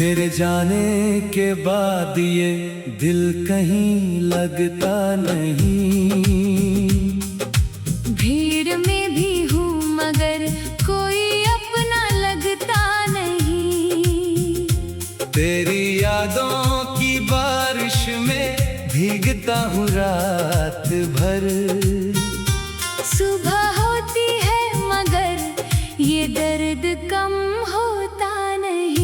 तेरे जाने के बाद ये दिल कहीं लगता नहीं। भीड़ में भी हूँ मगर कोई अपना लगता नहीं। तेरी यादों की बारिश में भीगता हूँ रात भर। सुबह होती है मगर ये दर्द कम होता नहीं।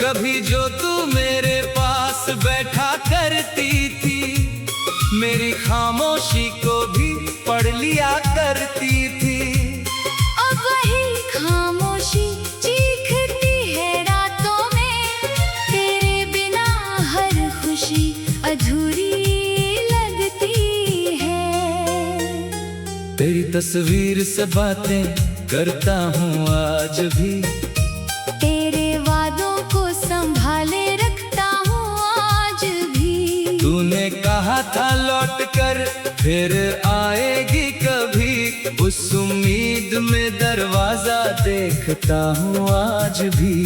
कभी जो तू मेरे पास बैठा करती थी, मेरी खामोशी को भी पढ़ लिया करती थी। अब वही खामोशी चीखती है रातों में, तेरे बिना हर खुशी अधूरी लगती है। तेरी तस्वीर से बातें करता हूँ आज भी, तेरे वादों को संभाले रखता हूँ आज भी। तूने कहा था लौट कर फिर आएगी कभी, उस उम्मीद में दरवाजा देखता हूँ आज भी।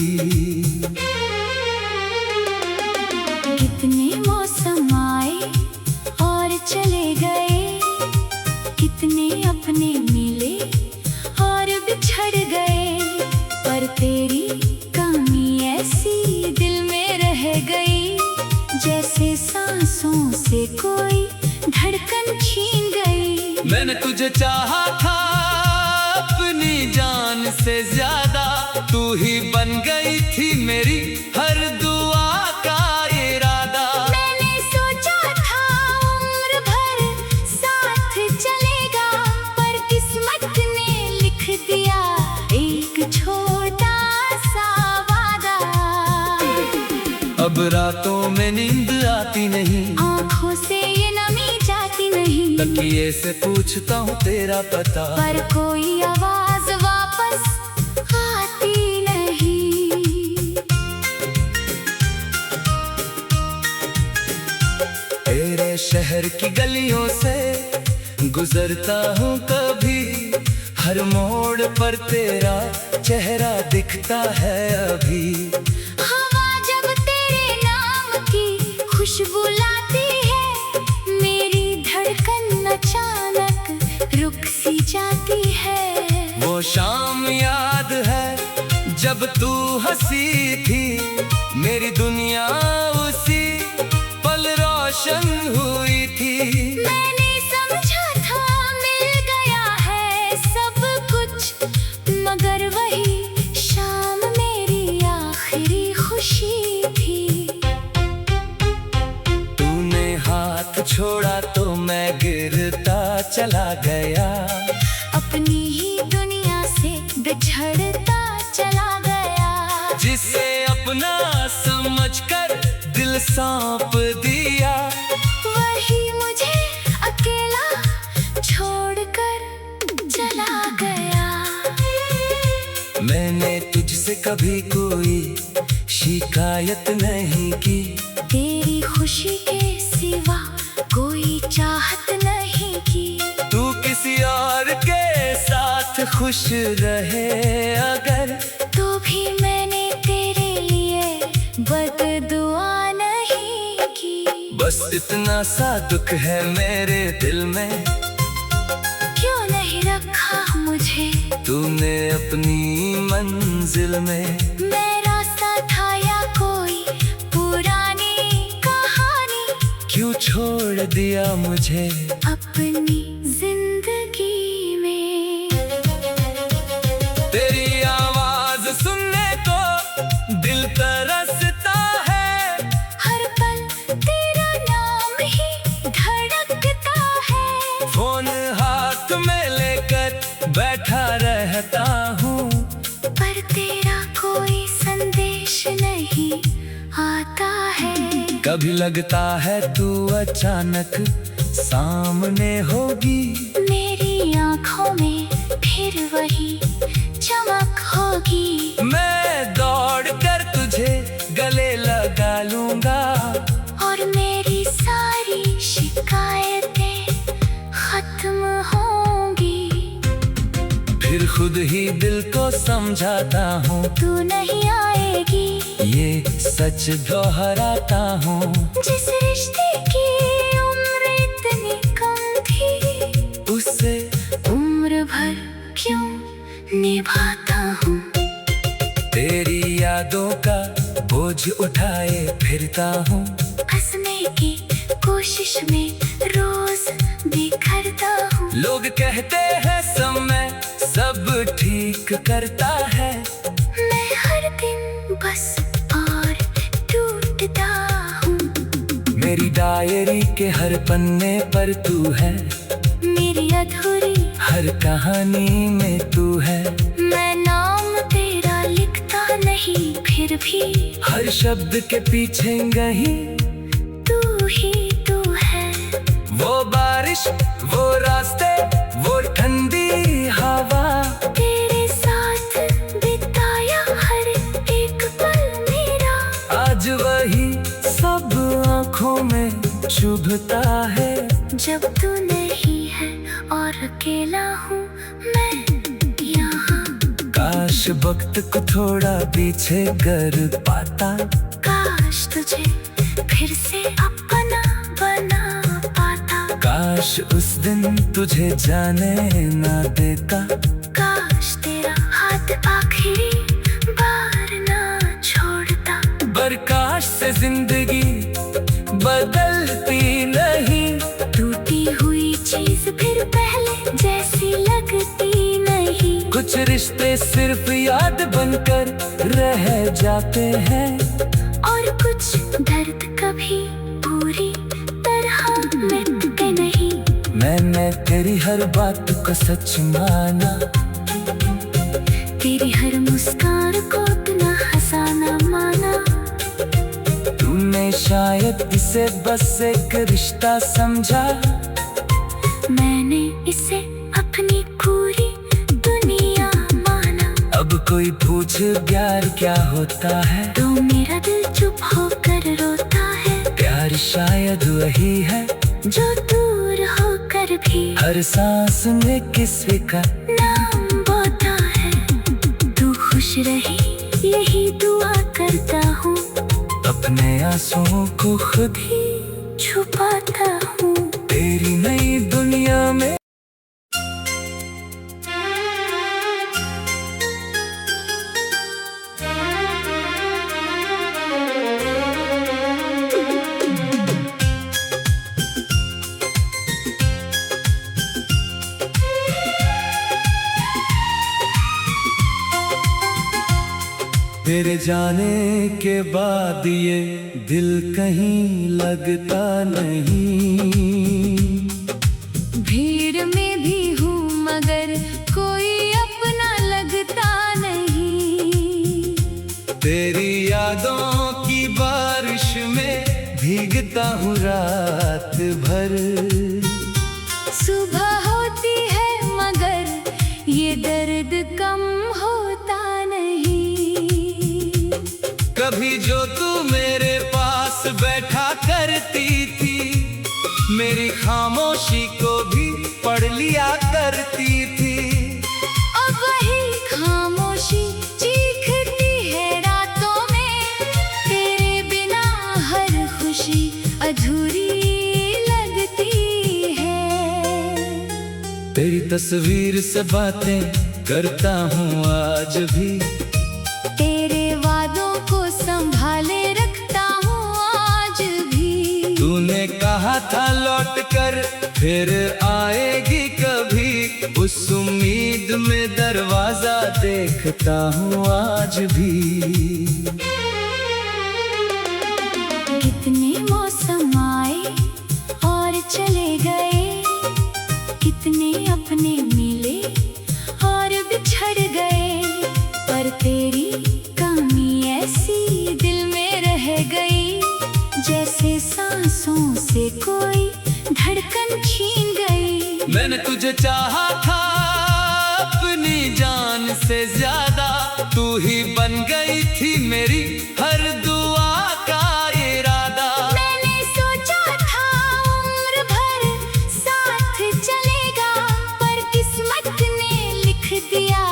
कितने मौसम आए और चले गए, कितने अपने मिले और बिछड़ गए, पर तेरी कमी ऐसी दिल में रह गई, जैसे सांसों से कोई धड़कन छीन गई। मैंने तुझे चाहा था अपनी जान से ज्यादा, तू ही बन गई थी मेरी हर दुआ का इरादा। मैंने सोचा था उम्र भर साथ चलेगा, पर किस्मत ने लिख दिया एक छोटा सा वादा। अब रातों में नींद आती नहीं, आँखों से ये नमी जाती नहीं, तकिए से पूछता हूँ तेरा पता, पर कोई आवाज वापस आती नहीं। तेरे शहर की गलियों से गुजरता हूँ कभी, हर मोड़ पर तेरा चेहरा दिखता है अभी। हवा जब तेरे नाम की खुशबू लाती है, मेरी धड़कन अचानक रुक सी जाती है। वो शाम याद है जब तू हंसी थी, मेरी दुनिया उसी पल रोशन हुई थी। मैंने समझा था मिल गया है सब कुछ, मगर वही शाम मेरी आखिरी खुशी थी। तूने हाथ छोड़ा तो मैं गिरता चला गया, अपनी ही दुनिया से बिछड़ता चला गया। जिसे अपना समझकर दिल सौंप दिया, वही मुझे अकेला छोड़कर चला गया। मैंने तुझसे कभी कोई शिकायत नहीं की, तेरी खुशी के सिवा कोई चाहत नहीं की। तू किसी और के साथ खुश रहे अगर, तो भी मैंने तेरे लिए बददुआ नहीं की। बस इतना सा दुख है मेरे दिल में, क्यों नहीं रखा मुझे तूने अपनी मंजिल में। मैं रास्ता था या कोई पुरानी कहानी, क्यों छोड़ दिया मुझे अपनी जिंदगी में। तेरी आवाज सुनने को दिल तरसता है, हर पल तेरा नाम ही धड़कता है। फोन हाथ में लेकर बैठा रहता हूँ, पर तेरा कोई संदेश नहीं आता है। कभी लगता है तू अचानक सामने होगी, मेरी आँखों में फिर वही चमक होगी। मैं दौड़ कर तुझे गले लगा लूंगा, और मेरी सारी शिकायतें खत्म होंगी। फिर खुद ही दिल को समझाता हूँ, तू नहीं आएगी ये सच दोहराता हूँ। जिस रिश्ते की उम्र इतनी कम थी, उसे उम्र भर क्यों निभाता हूँ। तेरी यादों का बोझ उठाए फिरता हूँ, हंसने की कोशिश में रोज बिखरता हूँ। लोग कहते हैं समय सब ठीक करता है, मैं हर दिन बस और टूटता हूँ। मेरी डायरी के हर पन्ने पर तू है, मेरी अधूरी हर कहानी में तू है। मैं नाम तेरा लिखता नहीं, फिर भी हर शब्द के पीछे कहीं तू ही तू है। वो बारिश, वो रास्ते, वो ठंडी हवा, तेरे साथ बिताया हर एक पल मेरा, आज वही सब आँखों में चुभता है। जब तू नहीं है और अकेला हूँ मैं यहाँ। काश वक्त को थोड़ा पीछे कर पाता, काश तुझे फिर से अपना बना पाता। काश उस दिन तुझे जाने ना देता, काश तेरा हाथ आखिरी बार ना छोड़ता। पर काश से जिंदगी बदलती नहीं, टूटी हुई चीज फिर पहले जैसी लगती नहीं। कुछ रिश्ते सिर्फ याद बनकर रह जाते हैं, और कुछ दर्द कभी पूरी तरह मिटते नहीं। मैंने तेरी हर बात को सच माना, तेरी हर मुस्कान को इतना हंसाना माना। तूने शायद इसे बस एक रिश्ता समझा, मैंने इसे अपनी पूरी दुनिया माना। अब कोई पूछ प्यार क्या होता है, तो मेरा दिल चुप होकर रोता है। प्यार शायद वही है जो दूर होकर भी हर सांस में किसी का नाम बोता है। तू खुश रही यही दुआ करता हूँ, अपने आंसुओं को खुद ही छुपाता हूँ। तेरी नई दुनिया में। तेरे जाने के बाद ये दिल कहीं लगता नहीं, भीड़ में भी हूँ मगर कोई अपना लगता नहीं। तेरी यादों की बारिश में भीगता हूँ रात भर। सुबह होती है मगर ये दर्द कम होता नहीं। कभी जो तू मेरे पास बैठा करती थी, मेरी खामोशी को भी पढ़ लिया करती थी। अब वही खामोशी चीखती है रातों में, तेरे बिना हर खुशी अधूरी लगती है। तेरी तस्वीर से बातें करता हूँ आज भी, तेरे वादों को संभाले रखता हूँ आज भी। तूने कहा था लौट कर फिर आएगी कभी, उस उम्मीद में दरवाजा देखता हूँ आज भी। कितने मौसम आए और चले गए, कितने अपने मिले और बिछड़ गए, पर तेरी कमी ऐसी दिल में रह गई, जैसे सांसों से कोई धड़कन छीन गई। मैंने तुझे चाहा था अपनी जान से ज्यादा, तू ही बन गई थी मेरी हर दुआ का इरादा। मैंने सोचा था उम्र भर साथ चलेगा, पर किस्मत ने लिख दिया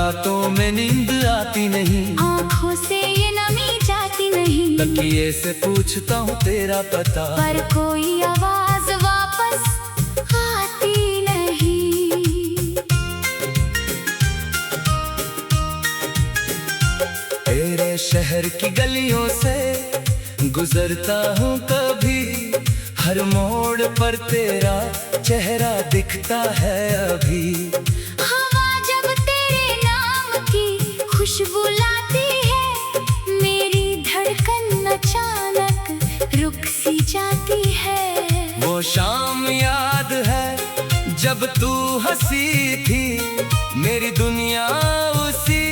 रातों में नींद आती नहीं, आँखों से ये नमी जाती नहीं, तकिए से पूछता हूँ तेरा पता, पर कोई आवाज वापस आती नहीं। तेरे शहर की गलियों से गुजरता हूँ कभी, हर मोड़ पर तेरा चेहरा दिखता है अभी। हवा जब तेरे नाम की खुशबू लाती है, मेरी धड़कन अचानक रुक सी जाती है। वो शाम याद है जब तू हंसी थी, मेरी दुनिया उसी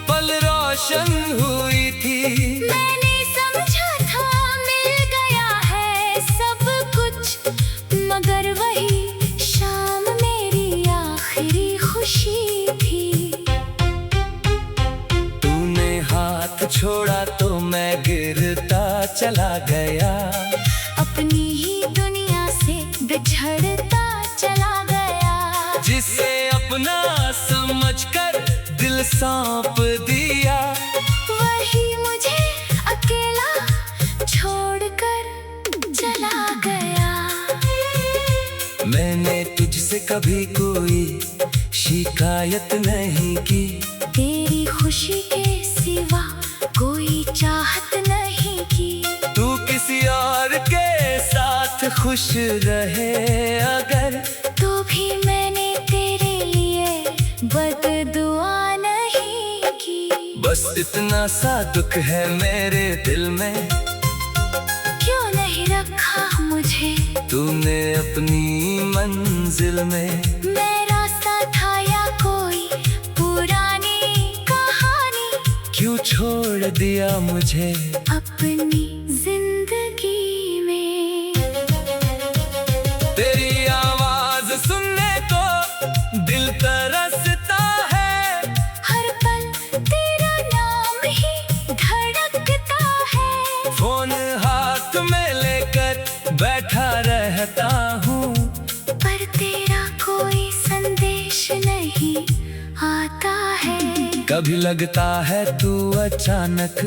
पल रोशन हुई थी। मैंने समझा था मिल गया है सब कुछ, मगर वही शाम मेरी आखिरी खुशी थी। तूने हाथ छोड़ा तो मैं गिरता चला गया, अपनी ही दुनिया से बिछड़ता चला गया। जिसे अपना समझकर दिल सौंप दिया, वही मुझे अकेला छोड़कर चला गया। मैंने तुझसे कभी कोई शिकायत नहीं की, तेरी खुशी के सिवा कोई चाहत नहीं की। तू किसी और के साथ खुश रहे अगर, तो भी मैंने तेरे लिए बददुआ नहीं की। बस इतना सा दुख है मेरे दिल में, क्यों नहीं रखा मुझे तूने अपनी मंजिल में। मैं रास्ता था या कोई पुरानी कहानी, क्यों छोड़ दिया मुझे अपनी जिंदगी में। तेरी आवाज सुनने को दिल तरसता है, हर पल तेरा नाम ही धड़कता है। फोन हाथ में लेकर बैठा रहता हूँ, पर तेरा कोई संदेश नहीं आता है। कभी लगता है तू अचानक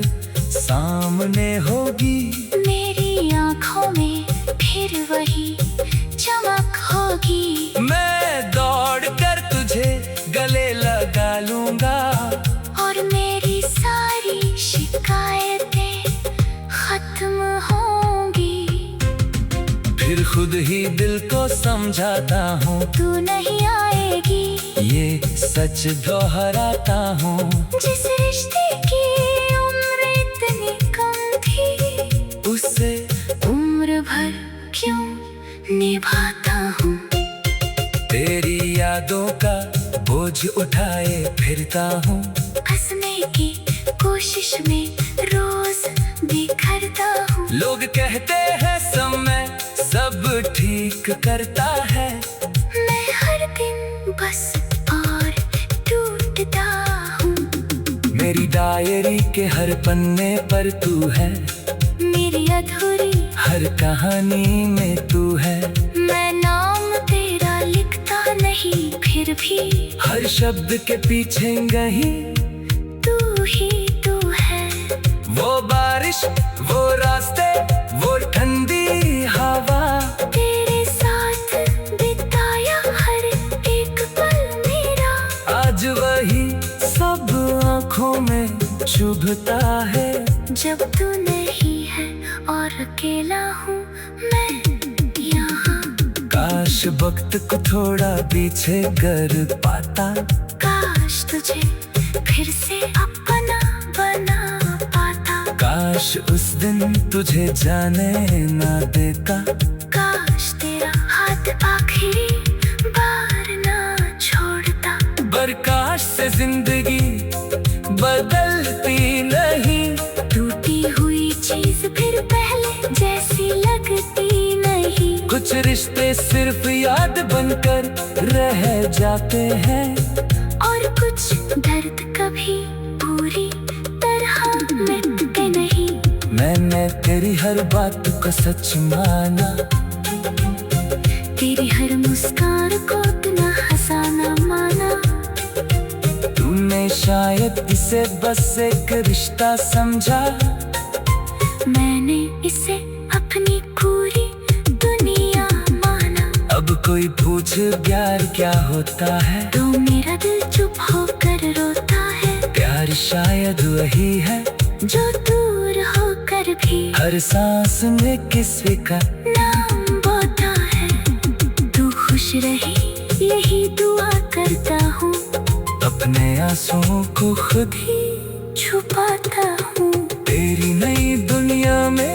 सामने होगी, मेरी आँखों में फिर वही चमक होगी। मैं दौड़ कर तुझे गले लगा लूंगा, और मेरी सारी शिकायतें खत्म होंगी। फिर खुद ही दिल को समझाता हूँ, तू नहीं आएगी ये सच दोहराता हूँ। जिस रिश्ते की उम्र इतनी कम थी, उससे उम्र भर क्यों निभाता हूँ। तेरी यादों का बोझ उठाए फिरता हूँ, हंसने की कोशिश में रोज बिखरता हूँ। लोग कहते हैं समय सब ठीक करता है, मैं हर दिन बस और टूटता हूँ। मेरी डायरी के हर पन्ने पर तू है, मेरी अधूरी हर कहानी में तू है। मैं नाम तेरा लिखता नहीं, फिर भी हर शब्द के पीछे कहीं तू ही तू है। वो बारिश, वो रास्ते, वो ठंडी हवा, तेरे साथ बिताया हर एक पल मेरा, आज वही सब आँखों में चुभता है। जब तू नहीं है और अकेला हूँ मैं यहाँ। काश वक्त को थोड़ा पीछे कर पाता, काश तुझे फिर से अपना बना पाता। काश उस दिन तुझे जाने ना देता, काश तेरा हाथ आखिरी बार ना छोड़ता। पर काश से जिंदगी बदलती नहीं, टूटी हुई चीज फिर पहले जैसी लगती नहीं। कुछ रिश्ते सिर्फ याद बनकर रह जाते हैं, और कुछ दर्द कभी पूरी तरह मिटते नहीं। मैंने तेरी हर बात को सच माना, तेरी हर मुस्कान को इतना हंसाना माना। तूने तूने शायद इसे बस एक रिश्ता समझा। मैंने इसे अपनी पूरी दुनिया माना। अब कोई पूछ प्यार क्या होता है, तो मेरा दिल चुप होकर रोता है। प्यार शायद वही है जो दूर होकर भी हर सांस में किसी का नाम बोता है। तू खुश रहे यही दुआ करता हूँ, अपने आंसुओं को खुद ही छुपाता हूँ। तेरी नई दुनिया में